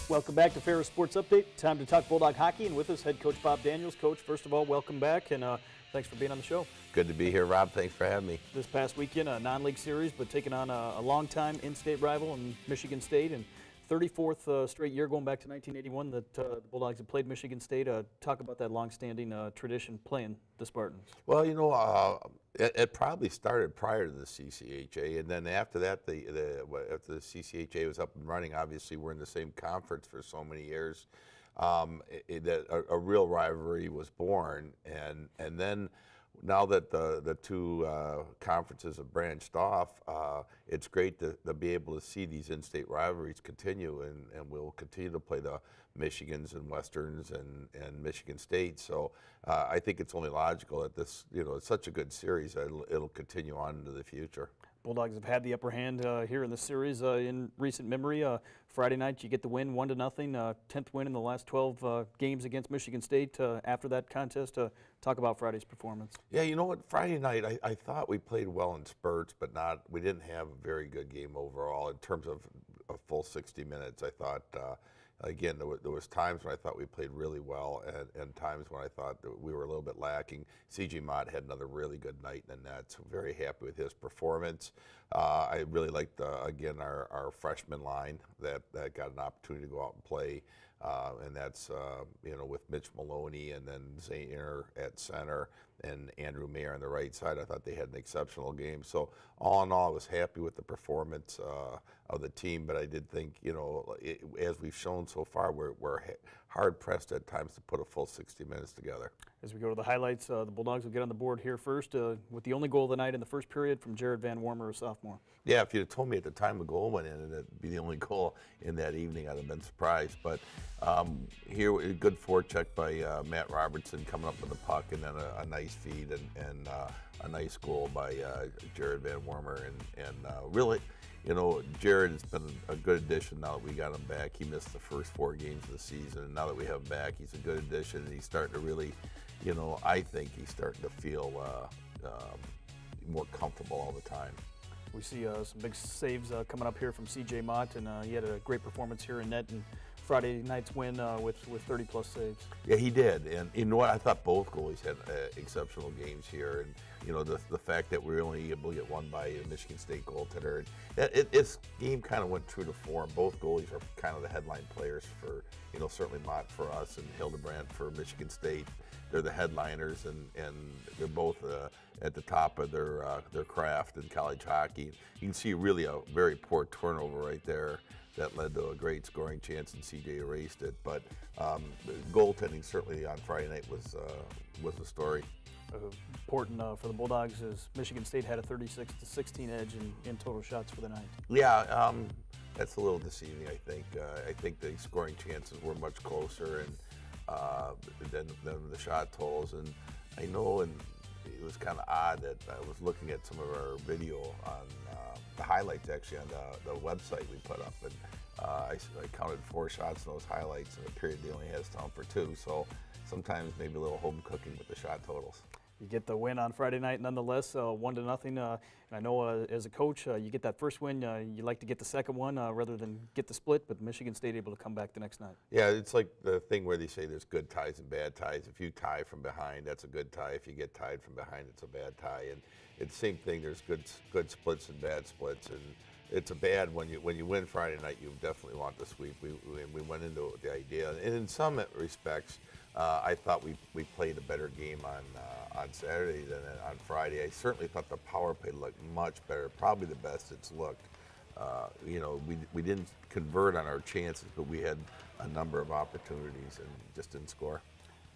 Welcome back to Ferris Sports Update. Time to talk Bulldog hockey, and with us, head coach Bob Daniels. Coach, first of all, welcome back, and thanks for being on the show. Good to be here, Rob. Thanks for having me. This past weekend, a non-league series, but taking on a long-time in-state rival in Michigan State, and 34th straight year going back to 1981 that the Bulldogs have played Michigan State. Talk about that long-standing tradition playing the Spartans. Well, you know, it probably started prior to the CCHA, and then after that, after the CCHA was up and running, obviously we're in the same conference for so many years that a real rivalry was born, and then now that the two conferences have branched off, it's great to be able to see these in-state rivalries continue, and we'll continue to play the Michigans and Westerns and Michigan State. So I think it's only logical that this, you know, it's such a good series that it'll continue on into the future. Bulldogs have had the upper hand here in the series in recent memory. Friday night, you get the win 1-0, 10th win in the last 12 games against Michigan State. After that contest, talk about Friday's performance. Yeah, you know what? Friday night, I thought we played well in spurts, but we didn't have a very good game overall in terms of a full 60 minutes. I thought, again, there was times when I thought we played really well, and times when I thought that we were a little bit lacking. C.J. Mott had another really good night in the net, so very happy with his performance. I really liked, again, our freshman line that got an opportunity to go out and play, and that's, you know, with Mitch Maloney and then Zayner at center and Andrew Mayer on the right side. I thought they had an exceptional game. So all in all, I was happy with the performance of the team, but I did think, you know, as we've shown so far, we're hard-pressed at times to put a full 60 minutes together. As we go to the highlights, the Bulldogs will get on the board here first with the only goal of the night in the first period from Jared Van Wormer, a sophomore. Yeah, if you'd have told me at the time the goal went in and it'd be the only goal in that evening, I'd have been surprised. But here, a good forecheck by Matt Robertson coming up with the puck, and then a nice feed and a nice goal by Jared Van Wormer. And really, you know, Jared has been a good addition now that we got him back. He missed the first 4 games of the season, and now that we have him back, he's a good addition, and he's starting to really, you know, I think he's starting to feel more comfortable all the time. We see some big saves coming up here from C.J. Mott, and he had a great performance here in net in Friday night's win with 30-plus saves. Yeah, he did, and you know what? I thought both goalies had exceptional games here, and you know the fact that we were only able to get one by a Michigan State goaltender. This game kind of went true to form. Both goalies are kind of the headline players for, you know, certainly Mott for us and Hildebrandt for Michigan State. They're the headliners, and they're both at the top of their craft in college hockey. You can see really a very poor turnover right there that led to a great scoring chance, and CJ erased it. But the goaltending certainly on Friday night was the story. Important for the Bulldogs is Michigan State had a 36-16 edge in total shots for the night. Yeah, that's a little deceiving, I think. I think the scoring chances were much closer than the shot totals. And I know, and it was kind of odd that I was looking at some of our video on the highlights actually on the website we put up, and I counted 4 shots in those highlights in a period they only has time for 2. So sometimes maybe a little home cooking with the shot totals. You get the win on Friday night, nonetheless, 1-0. And I know as a coach, you get that first win, you like to get the second one rather than get the split. But Michigan State able to come back the next night. Yeah, it's like the thing where they say there's good ties and bad ties. If you tie from behind, that's a good tie. If you get tied from behind, it's a bad tie. And it's the same thing. There's good splits and bad splits. And it's a bad when you win Friday night. You definitely want the sweep. We went into the idea, and in some respects, I thought we played a better game on Saturday than on Friday. I certainly thought the power play looked much better, probably the best it's looked. You know, we didn't convert on our chances, but we had a number of opportunities and just didn't score.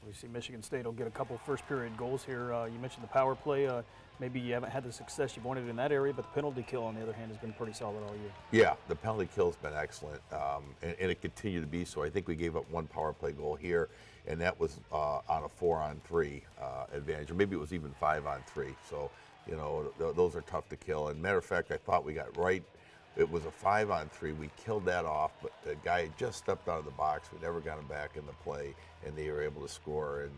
We see Michigan State will get a couple first period goals here. You mentioned the power play. Maybe you haven't had the success you've wanted in that area, but the penalty kill, on the other hand, has been pretty solid all year. Yeah, the penalty kill's been excellent, and it continued to be so. I think we gave up 1 power play goal here, and that was on a 4-on-3 advantage, or maybe it was even 5-on-3. So, you know, those are tough to kill. And matter of fact, I thought we got right. It was a 5-on-3. We killed that off, but the guy had just stepped out of the box. We never got him back in the play, and they were able to score.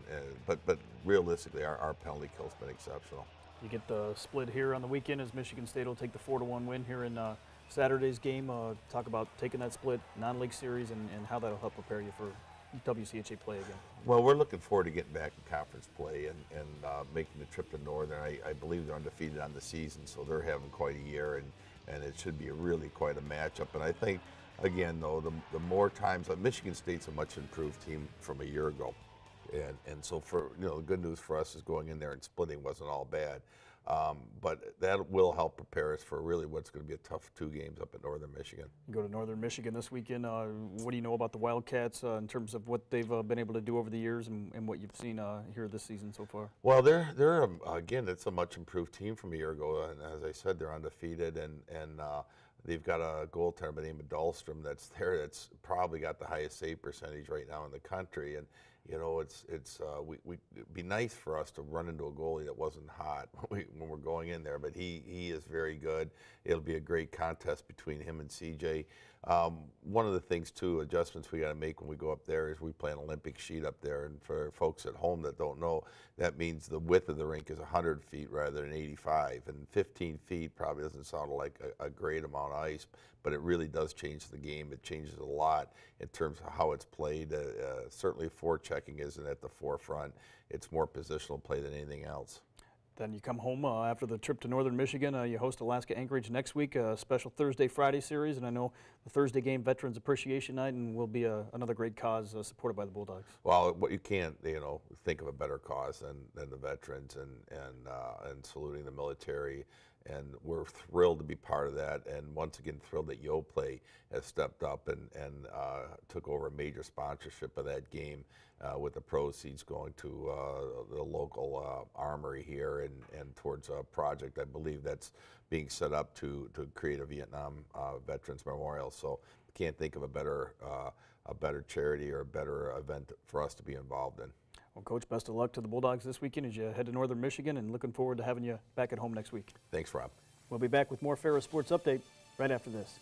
But realistically, our penalty kill's been exceptional. You get the split here on the weekend as Michigan State will take the 4-1 win here in Saturday's game, talk about taking that split non-league series and how that'll help prepare you for WCHA play again. Well, we're looking forward to getting back in conference play and making the trip to Northern. I believe they're undefeated on the season, so they're having quite a year, and it should be really quite a matchup. And I think, again, though, the more times, Michigan State's a much improved team from a year ago. And so for, the good news for us is going in there and splitting wasn't all bad. But that will help prepare us for really what's going to be a tough 2 games up at Northern Michigan. You go to Northern Michigan this weekend. What do you know about the Wildcats in terms of what they've been able to do over the years and what you've seen here this season so far? Well, they're again, it's a much improved team from a year ago, and as I said, they're undefeated, and they've got a goaltender by the name of Dahlstrom that's there that's probably got the highest save percentage right now in the country. And it'd be nice for us to run into a goalie that wasn't hot when we're going in there, but he is very good. It'll be a great contest between him and CJ. One of the things, too, adjustments we got to make when we go up there is we play an Olympic sheet up there, and for folks at home that don't know, that means the width of the rink is 100 feet rather than 85, and 15 feet probably doesn't sound like a great amount of ice, but it really does change the game. It changes a lot in terms of how it's played. Certainly forechecking isn't at the forefront. It's more positional play than anything else. Then you come home after the trip to Northern Michigan. You host Alaska Anchorage next week, a special Thursday-Friday series, and I know the Thursday game, Veterans Appreciation Night, and will be another great cause supported by the Bulldogs. Well, what you can't, think of a better cause than the veterans and saluting the military. And we're thrilled to be part of that, and once again thrilled that YoPlay has stepped up and took over a major sponsorship of that game, with the proceeds going to the local armory here and towards a project I believe that's being set up to create a Vietnam Veterans Memorial. So can't think of a better charity or a better event for us to be involved in. Well, Coach, best of luck to the Bulldogs this weekend as you head to Northern Michigan, and looking forward to having you back at home next week. Thanks, Rob. We'll be back with more Ferris Sports Update right after this.